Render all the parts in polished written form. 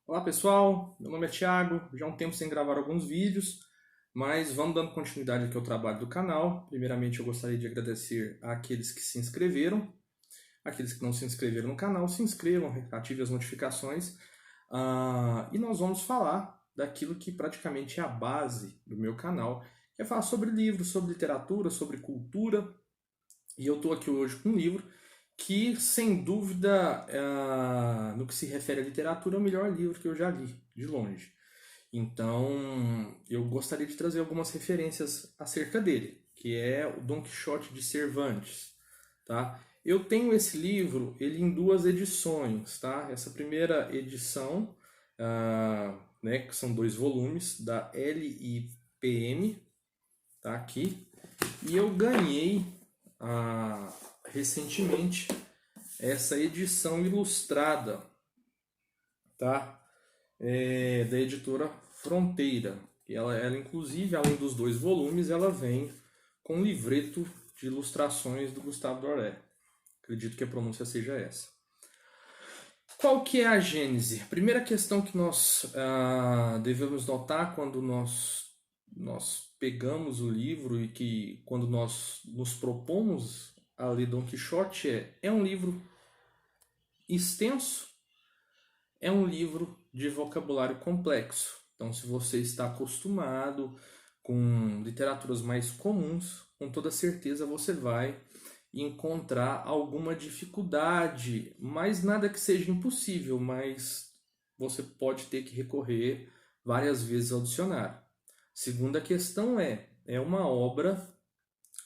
Olá pessoal, meu nome é Thiago, já há um tempo sem gravar alguns vídeos, mas vamos dando continuidade aqui ao trabalho do canal. Primeiramente eu gostaria de agradecer àqueles que se inscreveram, aqueles que não se inscreveram no canal, se inscrevam, ativem as notificações, e nós vamos falar daquilo que praticamente é a base do meu canal, que é falar sobre livros, sobre literatura, sobre cultura, e eu estou aqui hoje com um livro que, sem dúvida, no que se refere à literatura, é o melhor livro que eu já li, de longe. Então, eu gostaria de trazer algumas referências acerca dele, que é o Dom Quixote de Cervantes, tá? Eu tenho esse livro, ele em duas edições, tá? Essa primeira edição, né, que são dois volumes, da LIPM, tá aqui, e eu ganhei recentemente essa edição ilustrada, tá? Da editora Fronteira. E ela, inclusive, além dos dois volumes, ela vem com um livreto de ilustrações do Gustavo Doré. Acredito que a pronúncia seja essa. Qual que é a gênese? A primeira questão que nós devemos notar quando nós pegamos o livro e que quando nós nos propomos a ler Dom Quixote é um livro extenso, é um livro de vocabulário complexo. Então, se você está acostumado com literaturas mais comuns, com toda certeza você vai encontrar alguma dificuldade, mas nada que seja impossível, mas você pode ter que recorrer várias vezes ao dicionário. Segunda questão é uma obra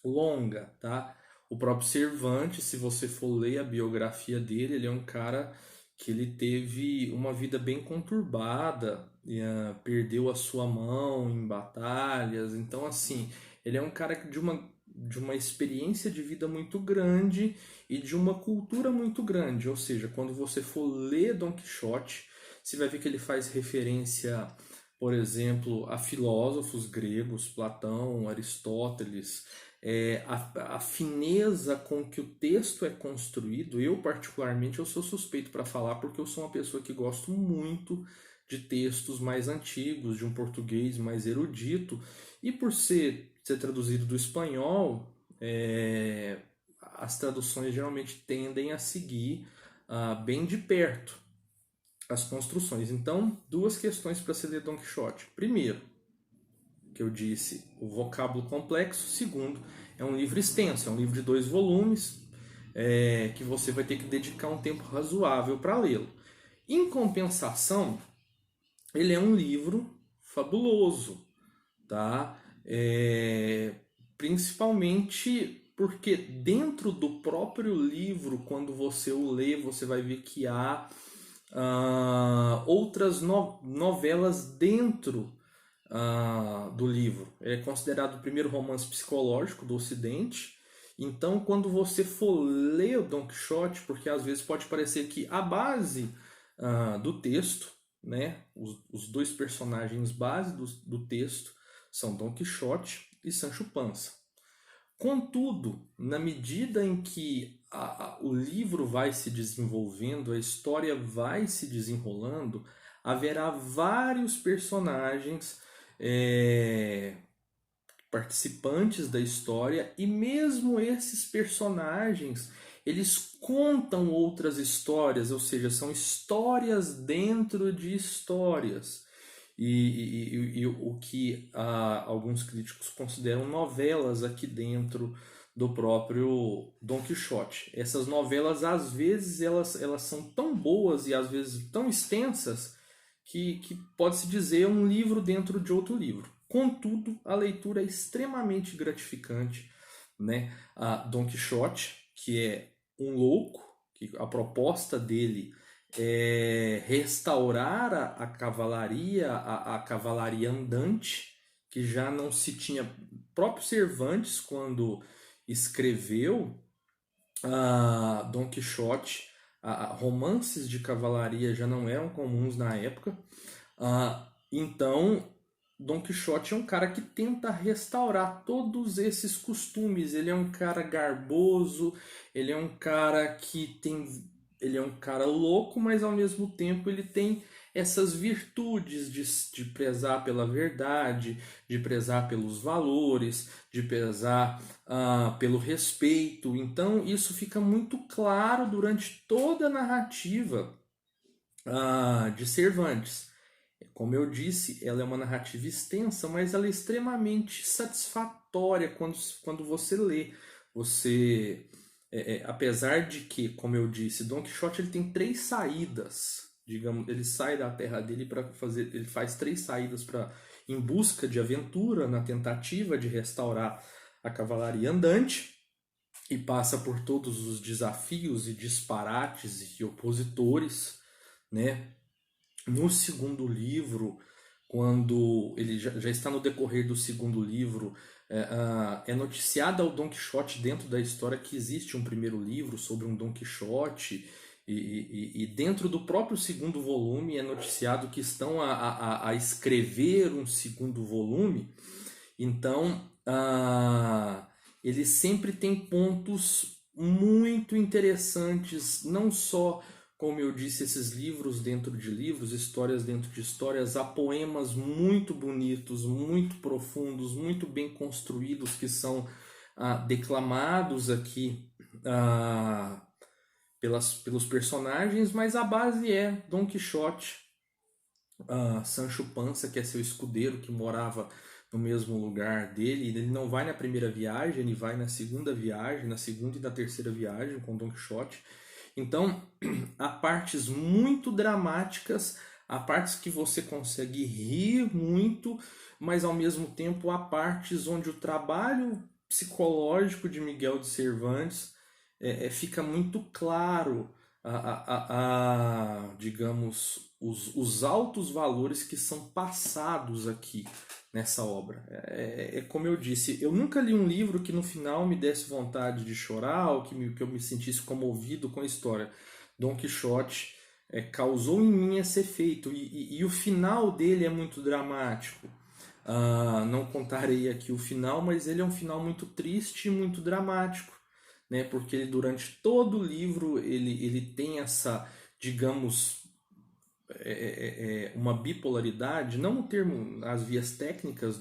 longa, tá? O próprio Cervantes, se você for ler a biografia dele, ele é um cara que ele teve uma vida bem conturbada, perdeu a sua mão em batalhas, então assim, ele é um cara de uma experiência de vida muito grande e de uma cultura muito grande, ou seja, quando você for ler Dom Quixote, você vai ver que ele faz referência, por exemplo, a filósofos gregos, Platão, Aristóteles, a fineza com que o texto é construído. Eu particularmente eu sou suspeito para falar porque eu sou uma pessoa que gosto muito de textos mais antigos, de um português mais erudito, e por ser traduzido do espanhol, as traduções geralmente tendem a seguir bem de perto as construções. Então, duas questões para se ler Don Quixote. Primeiro, que eu disse, o vocábulo complexo. Segundo, é um livro extenso, é um livro de dois volumes, que você vai ter que dedicar um tempo razoável para lê-lo. Em compensação, ele é um livro fabuloso, tá? Principalmente porque dentro do próprio livro, quando você o lê, você vai ver que há outras novelas dentro do livro. É considerado o primeiro romance psicológico do Ocidente. Então, quando você for ler o Don Quixote, porque às vezes pode parecer que a base do texto, né, os dois personagens base do texto são Don Quixote e Sancho Panza. Contudo, na medida em que o livro vai se desenvolvendo, a história vai se desenrolando, haverá vários personagens participantes da história, e mesmo esses personagens eles contam outras histórias, ou seja, são histórias dentro de histórias. E o que alguns críticos consideram novelas aqui dentro do próprio Don Quixote. Essas novelas, às vezes, elas são tão boas e às vezes tão extensas que pode-se dizer um livro dentro de outro livro. Contudo, a leitura é extremamente gratificante, né? Don Quixote, que é um louco, que a proposta dele é restaurar a cavalaria, a cavalaria andante, que já não se tinha. O próprio Cervantes, quando escreveu Don Quixote, romances de cavalaria já não eram comuns na época. Então, Don Quixote é um cara que tenta restaurar todos esses costumes. Ele é um cara garboso, ele é um cara que tem. Ele é um cara louco, mas ao mesmo tempo ele tem essas virtudes de prezar pela verdade, de prezar pelos valores, de prezar pelo respeito. Então, isso fica muito claro durante toda a narrativa de Cervantes. Como eu disse, ela é uma narrativa extensa, mas ela é extremamente satisfatória quando você lê. Você, apesar de que, como eu disse, Don Quixote ele tem três saídas. Digamos, ele sai da terra dele para fazer, ele faz três saídas para em busca de aventura, na tentativa de restaurar a cavalaria andante e passa por todos os desafios e disparates e opositores, né? No segundo livro, quando ele já está no decorrer do segundo livro, é noticiado ao Don Quixote dentro da história que existe um primeiro livro sobre um Don Quixote, e dentro do próprio segundo volume é noticiado que estão a escrever um segundo volume. Então, ele sempre tem pontos muito interessantes, não só, como eu disse, esses livros dentro de livros, histórias dentro de histórias, há poemas muito bonitos, muito profundos, muito bem construídos, que são declamados aqui pelos personagens, mas a base é Don Quixote, Sancho Panza, que é seu escudeiro, que morava no mesmo lugar dele. Ele não vai na primeira viagem, ele vai na segunda viagem, na segunda e na terceira viagem com Don Quixote. Então, há partes muito dramáticas, há partes que você consegue rir muito, mas ao mesmo tempo há partes onde o trabalho psicológico de Miguel de Cervantes fica muito claro, digamos, os altos valores que são passados aqui nessa obra. Como eu disse, eu nunca li um livro que no final me desse vontade de chorar ou que eu me sentisse comovido com a história. Don Quixote causou em mim esse efeito, e o final dele é muito dramático. Não contarei aqui o final, mas ele é um final muito triste e muito dramático, né? Porque ele, durante todo o livro ele tem essa, digamos, uma bipolaridade, não no termo, as vias técnicas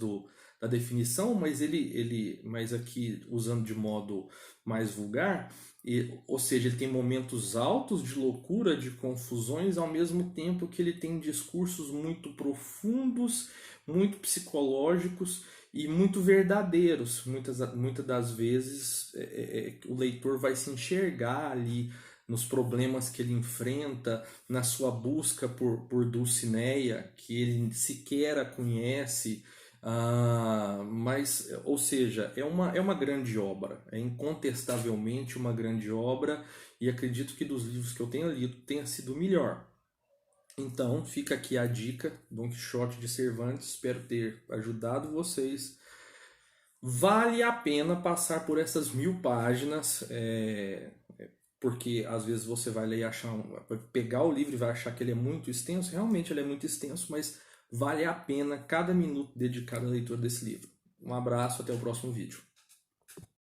da definição, mas aqui usando de modo mais vulgar, ou seja, ele tem momentos altos de loucura, de confusões, ao mesmo tempo que ele tem discursos muito profundos, muito psicológicos e muito verdadeiros. Muitas das vezes o leitor vai se enxergar ali nos problemas que ele enfrenta, na sua busca por Dulcinea, que ele sequer a conhece, mas, ou seja, é uma grande obra, é incontestavelmente uma grande obra, e acredito que dos livros que eu tenho lido tenha sido o melhor. Então, fica aqui a dica, Don Quixote de Cervantes, espero ter ajudado vocês. Vale a pena passar por essas 1000 páginas, porque às vezes você vai ler e vai pegar o livro e vai achar que ele é muito extenso. Realmente ele é muito extenso, mas vale a pena cada minuto dedicado à leitura desse livro. Um abraço, até o próximo vídeo.